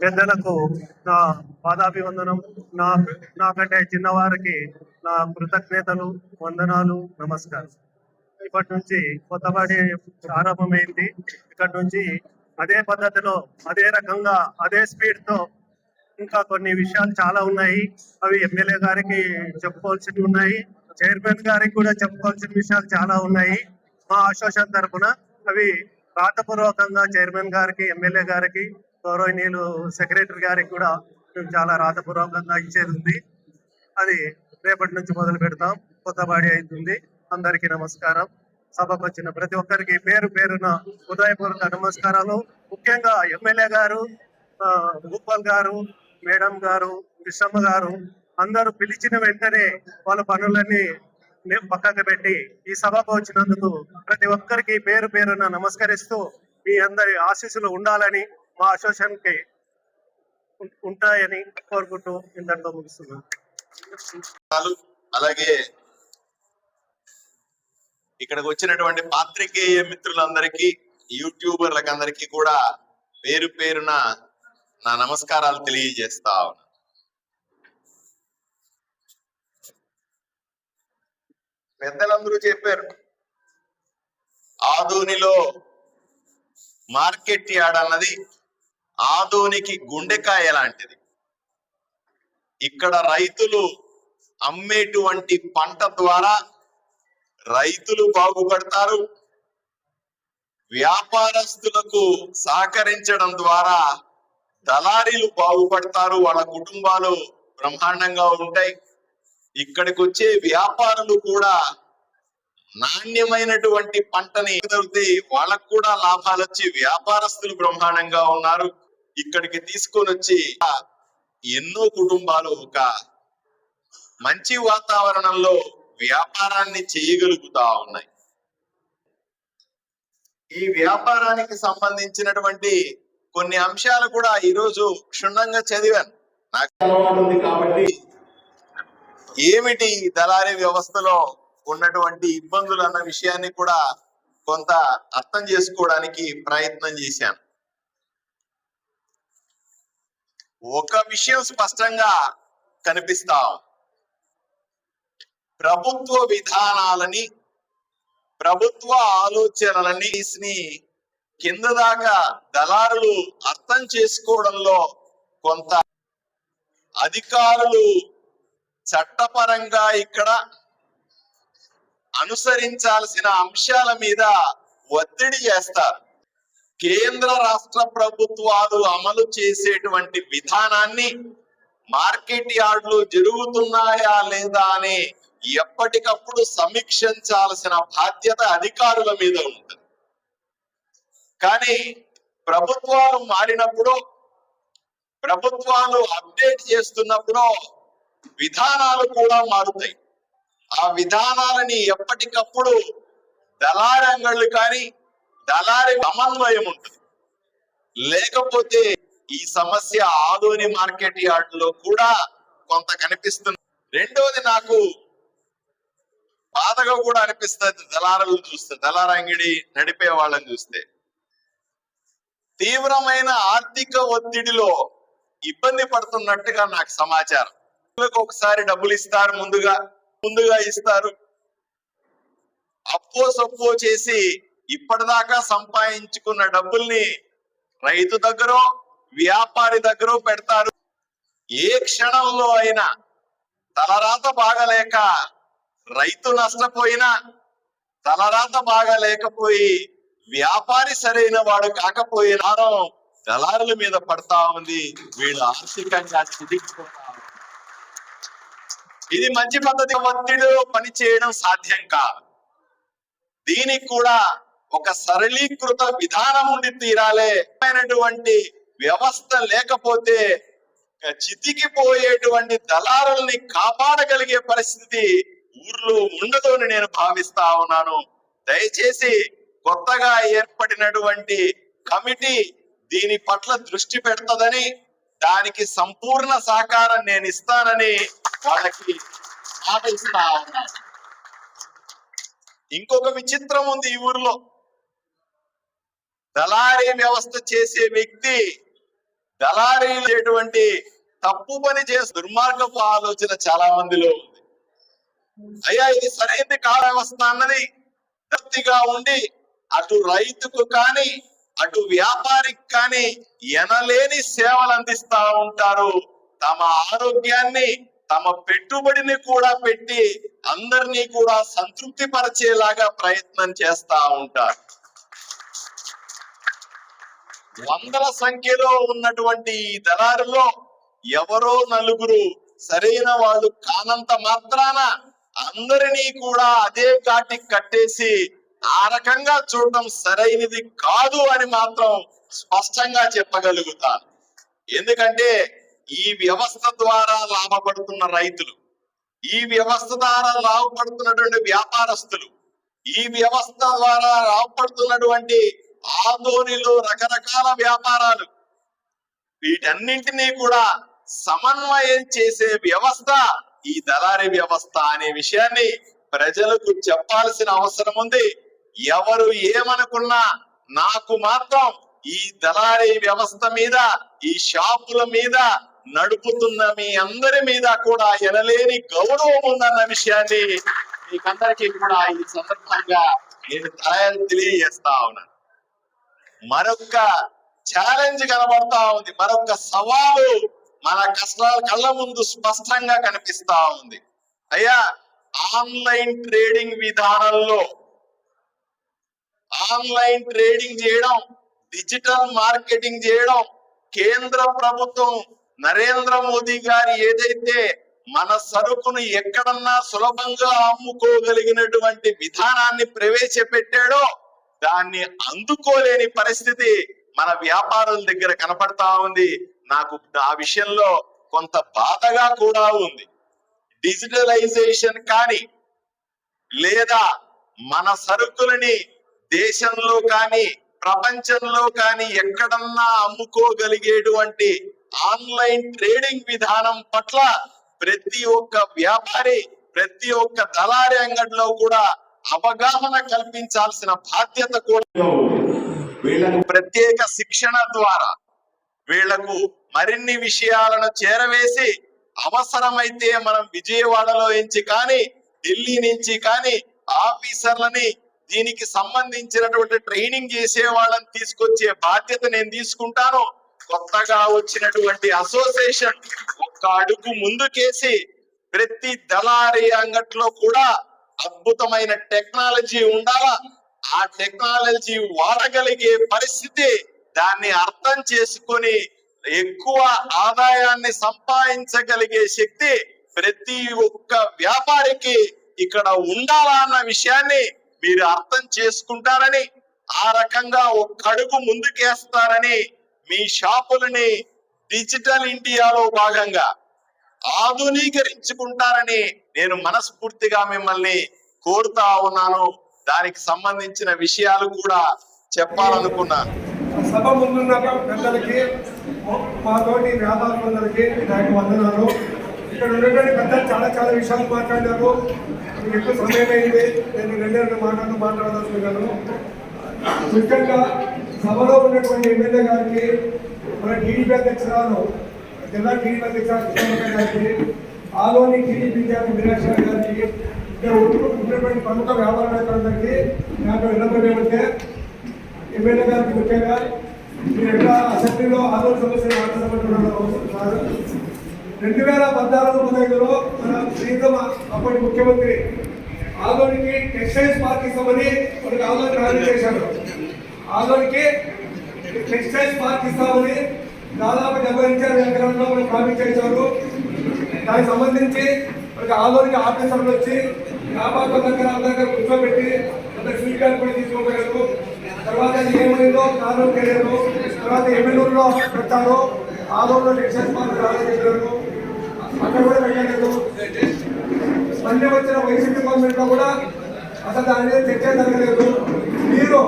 పెద్దలకు నా పాదాభివందనం, నా నాకంటే చిన్నవారికి నా కృతజ్ఞతలు, వందనాలు, నమస్కారం. ఇప్పటి నుంచి కొత్తబడి ప్రారంభమైంది. ఇక్కడి నుంచి అదే పద్ధతిలో, అదే రకంగా, అదే స్పీడ్ తో ఇంకా కొన్ని విషయాలు చాలా ఉన్నాయి. అవి ఎమ్మెల్యే గారికి చెప్పుకోవాల్సినవి ఉన్నాయి, చైర్మన్ గారికి కూడా చెప్పుకోవాల్సిన విషయాలు చాలా ఉన్నాయి. మా అసోసియేషన్ తరఫున అవి రాతపూర్వకంగా చైర్మన్ గారికి, ఎమ్మెల్యే గారికి, గౌరవనీయులు సెక్రటరీ గారికి కూడా మేము చాలా రాతపూర్వకంగా ఇచ్చేది ఉంది. అది రేపటి నుంచి మొదలు పెడతాం. కొత్తబాడి అవుతుంది. అందరికీ నమస్కారం. సభకు వచ్చిన ప్రతి ఒక్కరికి పేరు పేరున హృదయపూర్వక నమస్కారాలు. ముఖ్యంగా ఎమ్మెల్యే గారు, భూపాల్ గారు, మేడం గారు, కృష్ణమ్మ గారు అందరూ పిలిచిన వెంటనే వాళ్ళ పనులన్నీ పక్కకు పెట్టి ఈ సభకు వచ్చినందుకు ప్రతి ఒక్కరికి పేరు పేరున నమస్కరిస్తూ మీ అందరి ఆశీస్సులు ఉండాలని, మా అసోసియేషన్ కి ఉంటాయని కోరుకుంటూ ఇంతటితో ముగిస్తున్నాను. అలాగే ఇక్కడికి వచ్చినటువంటి పాత్రికేయ మిత్రులందరికీ, యూట్యూబర్లకు అందరికీ కూడా పేరు పేరున నా నమస్కారాలు తెలియజేస్తా ఉన్నా. పెద్దలందరూ చెప్పారు, ఆదోనిలో మార్కెట్ యార్డ్ అన్నది ఆదోనికి గుండెకాయ లాంటిది. ఇక్కడ రైతులు అమ్మేటువంటి పంట ద్వారా రైతులు బాగుపడతారు, వ్యాపారస్తులకు సహకరించడం ద్వారా దళారీలు బాగుపడతారు, వాళ్ళ కుటుంబాలు బ్రహ్మాండంగా ఉంటాయి. ఇక్కడికి వచ్చే వ్యాపారులు కూడా నాణ్యమైనటువంటి పంటని దొరికితే వాళ్ళకు కూడా లాభాలు వచ్చి వ్యాపారస్తులు బ్రహ్మాండంగా ఉన్నారు. ఇక్కడికి తీసుకొని వచ్చి ఎన్నో కుటుంబాలు ఒక మంచి వాతావరణంలో వ్యాపారాన్ని చేయగలుగుతా ఉన్నాయి. ఈ వ్యాపారానికి సంబంధించినటువంటి కొన్ని అంశాలు కూడా ఈరోజు క్షుణ్ణంగా చదివాను. నాకు ఉంది కాబట్టి ఏమిటి దళారీ వ్యవస్థలో ఉన్నటువంటి ఇబ్బందులు అన్న విషయాన్ని కూడా కొంత అర్థం చేసుకోవడానికి ప్రయత్నం చేశాను. ఒక విషయం స్పష్టంగా కనిపిస్తా, ప్రభుత్వ విధానాలని, ప్రభుత్వ ఆలోచనలని కింద దాకా దళారులు అర్థం చేసుకోవడంలో కొంత అధికారులు చట్టపరంగా ఇక్కడ అనుసరించాల్సిన అంశాల మీద ఒత్తిడి చేస్తారు. కేంద్ర రాష్ట్ర ప్రభుత్వాలు అమలు చేసేటువంటి విధానాన్ని మార్కెట్ యార్డులు జరుగుతున్నాయా లేదా అని ఎప్పటికప్పుడు సమీక్షించాల్సిన బాధ్యత అధికారుల మీద ఉంటుంది. కానీ ప్రభుత్వాలు మారినప్పుడు, ప్రభుత్వాలు అప్డేట్ చేస్తున్నప్పుడు విధానాలు కూడా మారుతాయి. ఆ విధానాలని ఎప్పటికప్పుడు దళారంగళ్ళు కానీ దళారి సమన్వయం ఉంటుంది. లేకపోతే ఈ సమస్య ఆదోని మార్కెట్ యార్డులో కూడా కొంత కనిపిస్తుంది. రెండోది నాకు బాధగా కూడా అనిపిస్తుంది దళారులను చూస్తే, దళారంగిడి నడిపే వాళ్ళని చూస్తే. తీవ్రమైన ఆర్థిక ఒత్తిడిలో ఇబ్బంది పడుతున్నట్టుగా నాకు సమాచారం. ఒకసారి డబ్బులు ఇస్తారు, ముందుగా ఇస్తారు, అప్పో సప్పో చేసి ఇప్పటిదాకా సంపాదించుకున్న డబ్బుల్ని రైతు దగ్గరో వ్యాపారి దగ్గరో పెడతారు. ఏ క్షణంలో అయినా తలరాత బాగలేక రైతు నష్టపోయినా, తలరాత బాగలేకపోయి వ్యాపారి సరైన వాడు కాకపోయినా దళారుల మీద పడతా ఉంది. వీళ్ళు ఆర్థికంగా స్థితిపోతా. ఇది మంచి పద్ధతి. ఒత్తిడిలో పని చేయడం సాధ్యం కాదు. దీనికి కూడా ఒక సరళీకృత విధానం ఉండి తీరాలే. వ్యవస్థ లేకపోతే చితికిపోయేటువంటి దళారుల్ని కాపాడగలిగే పరిస్థితి ఊర్లో ఉండదు అని నేను భావిస్తా ఉన్నాను. దయచేసి కొత్తగా ఏర్పడినటువంటి కమిటీ దీని పట్ల దృష్టి పెడతదని, దానికి సంపూర్ణ సహకారం నేను ఇస్తానని వాళ్ళకి మాట ఇస్తా ఉన్నాను. ఇంకొక విచిత్రం ఉంది ఈ ఊర్లో. దళారీ వ్యవస్థ చేసే వ్యక్తి దళారీలు తప్పు పని చేసి దుర్మార్గపు ఆలోచన చాలా మందిలో ఉంది. అయ్యా ఇది సరైనది కాదు వ్యవస్థ అన్నది పూర్తిగా ఉండి అటు రైతుకు కానీ అటు వ్యాపారికి కానీ ఎనలేని సేవలు అందిస్తా ఉంటారు. తమ ఆరోగ్యాన్ని తమ పెట్టుబడిని కూడా పెట్టి అందరినీ కూడా సంతృప్తి పరిచేలాగా ప్రయత్నం చేస్తా ఉంటారు. వందల సంఖ్యలో ఉన్నటువంటి ఈ దళారులో ఎవరో నలుగురు సరైన వాళ్ళు కానంత మాత్రాన అందరినీ కూడా అదే ఘాటికి కట్టేసి ఆ రకంగా చూడడం సరైనది కాదు అని మాత్రం స్పష్టంగా చెప్పగలుగుతాను. ఎందుకంటే ఈ వ్యవస్థ ద్వారా లాభపడుతున్న రైతులు, ఈ వ్యవస్థ ద్వారా లాభపడుతున్నటువంటి వ్యాపారస్తులు, ఈ వ్యవస్థ ద్వారా లాభపడుతున్నటువంటి ఆదోనిలో రకరకాల వ్యాపారాలు, వీటన్నింటినీ కూడా సమన్వయం చేసే వ్యవస్థ ఈ దళారీ వ్యవస్థ అనే విషయాన్ని ప్రజలకు చెప్పాల్సిన అవసరం ఉంది. ఎవరు ఏమనుకున్నా నాకు మాత్రం ఈ దళారీ వ్యవస్థ మీద, ఈ షాపుల మీద నడుపుతున్న మీ అందరి మీద కూడా ఎనలేని గౌరవం ఉందన్న విషయాన్ని మీకందరికీ కూడా ఈ సందర్భంగా నేను తెలియజేస్తా ఉన్నాను. మరొక ఛాలెంజ్ కనబడతా ఉంది, మరొక సవాలు మన కళ్ళ ముందు స్పష్టంగా కనిపిస్తా ఉంది. అయ్యా ఆన్లైన్ ట్రేడింగ్ విధానంలో ఆన్లైన్ ట్రేడింగ్ చేయడం, డిజిటల్ మార్కెటింగ్ చేయడం, కేంద్ర ప్రభుత్వం నరేంద్ర మోదీ గారు ఏదైతే మన సరుకును ఎక్కడన్నా సులభంగా అమ్ముకోగలిగినటువంటి విధానాన్ని ప్రవేశపెట్టాడో దాన్ని అందుకోలేని పరిస్థితి మన వ్యాపారుల దగ్గర కనపడతా ఉంది. నాకు ఆ విషయంలో కొంత బాధగా కూడా ఉంది. డిజిటలైజేషన్ కానీ లేదా మన సరుకులని దేశంలో కానీ ప్రపంచంలో కానీ ఎక్కడన్నా అమ్ముకోగలిగేటువంటి ఆన్లైన్ ట్రేడింగ్ విధానం పట్ల ప్రతి ఒక్క వ్యాపారి, ప్రతి ఒక్క దళారీ అంగడిలో కూడా అవగాహన కల్పించాల్సిన బాధ్యత కూడా వీళ్ళకు ప్రత్యేక శిక్షణ ద్వారా వీళ్లకు మరిన్ని విషయాలను చేరవేసి అవసరమైతే మనం విజయవాడలో నుంచి కానీ ఢిల్లీ నుంచి కానీ ఆఫీసర్లని దీనికి సంబంధించినటువంటి ట్రైనింగ్ చేసే వాళ్ళని తీసుకొచ్చే బాధ్యత నేను తీసుకుంటాను. కొత్తగా వచ్చినటువంటి అసోసియేషన్ ఒక్క అడుగు ముందుకేసి ప్రతి దళారీ అంగట్లో కూడా అద్భుతమైన టెక్నాలజీ ఉండాలా, ఆ టెక్నాలజీ వాడగలిగే పరిస్థితి, దాన్ని అర్థం చేసుకొని ఎక్కువ ఆదాయాన్ని సంపాదించగలిగే శక్తి ప్రతి ఒక్క వ్యాపారికి ఇక్కడ ఉండాలా అన్న విషయాన్ని మీరు అర్థం చేసుకుంటారని, ఆ రకంగా ఒక్క అడుగు ముందుకేస్తారని, మీ షాపులని డిజిటల్ ఇండియాలో భాగంగా ఆధునీకరించుకుంటారని నేను మనస్ఫూర్తిగా మిమ్మల్ని కోరుతా ఉన్నాను. దానికి సంబంధించిన విషయాలు కూడా చెప్పాలనుకున్నాను. సభ ముందున్న పెద్దలకి, మా తోటి వ్యాపారులందరికీ నాకు వందనాలు. ఇక్కడ ఉన్నటువంటి పెద్దలు చాలా విషయాలు మాట్లాడారు. ఎక్కువ సమయం అయింది, నేను రెండు మాట్లాడదలుచుకున్నాను. ముఖ్యంగా సభలో ఉన్నటువంటి ఎమ్మెల్యే గారికి, మన టీడీపీ అధ్యక్షురాలు, జిల్లా టీడీపీ అధ్యక్షురాలు గారికి, ఆలోని టీడీపీ మీనాక్షి గారికి, ఇక్కడ ఉన్నటువంటి ప్రముఖ వ్యాపారవేత్తలందరికీ నాకు విన్నపం ఏమంటే, ఎమ్మెల్యే గారికి ముఖ్యంగా మీరు ఎట్లా అసెంబ్లీలో ఆలోచన సమస్యలు మాట్లాడమంటున్నారు. 2014-15లో మన ప్రీతమ అప్పటి ముఖ్యమంత్రి ఆదోనికి టెక్స్టైల్స్ పార్క్ ఇస్తామని మనకి ఆదోని ప్రారంభం చేశారు. ఆదోనికి టెక్స్టైల్స్ పార్క్ ఇస్తామని దాదాపు 75 ఎకరాల్లో మనకు ప్రారంభం చేశారు. దానికి సంబంధించి మనకి ఆదోనికి ఆఫీసర్లు వచ్చి వ్యాపారుల దగ్గర కూర్చోబెట్టి అందరికి ఫీడ్బ్యాక్ కూడా తీసుకోగలరు. తర్వాత ఏమైందో కారణం తెలియదు. తర్వాత ఎమ్మెల్యేలో పెట్టారు, ఆదోలో టెక్స్టైల్స్ పార్క్ ప్రారంభించారు, అక్కడ కూడా వెళ్ళలేదు. మళ్ళీ వచ్చిన వైసీపీ గవర్నమెంట్ లో కూడా అసలు దాని మీద చర్చ జరగలేదు. మీరు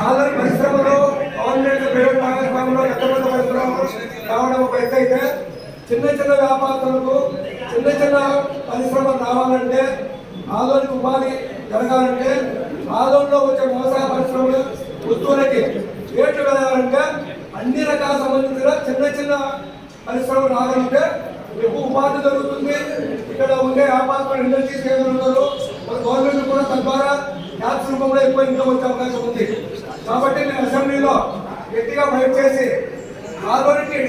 ఆదరణ పరిశ్రమలో గవర్నమెంట్ ప్రైవేట్ భాగస్వామ్యంలో ఎంతమంది పరిశ్రమలు రావడం ఒక ఎత్తు అయితే, చిన్న వ్యాపారులకు చిన్న పరిశ్రమలు రావాలంటే, ఆదోనికి ఉపాధి జరగాలంటే, ఆదోళనలో వచ్చే వ్యవసాయ పరిశ్రమలు వస్తువులకి రేట్లు పెరగాలంటే అన్ని రకాల సంబంధించిన చిన్న చిన్న పరిశ్రమలు రాగలిగితే ఎక్కువ ఉపాధి జరుగుతుంది. ఇక్కడ ఉండే వ్యాపారం ఇండస్ట్రీస్ చేయగలుగుతారు. మన గవర్నమెంట్ కూడా తద్వారా ట్యాక్స్ రూపంలో ఎక్కువ ఇన్కమ్ వచ్చే అవకాశం ఉంది. కాబట్టి నేను అసెంబ్లీలో గట్టిగా ఫైట్ చేసి ఆదోనికి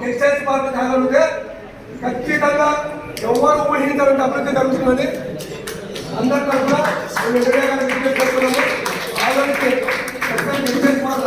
టెక్స్టైల్స్ పార్క్ తేగలిగితే ఖచ్చితంగా ఎవరు ఊహించినంత అభివృద్ధి జరుగుతుందని అందరికీ కూడా మేము విజయగానే విజ్ఞప్తి చేస్తున్నాము. ఆదోనికి టెక్స్టైల్స్ పార్క్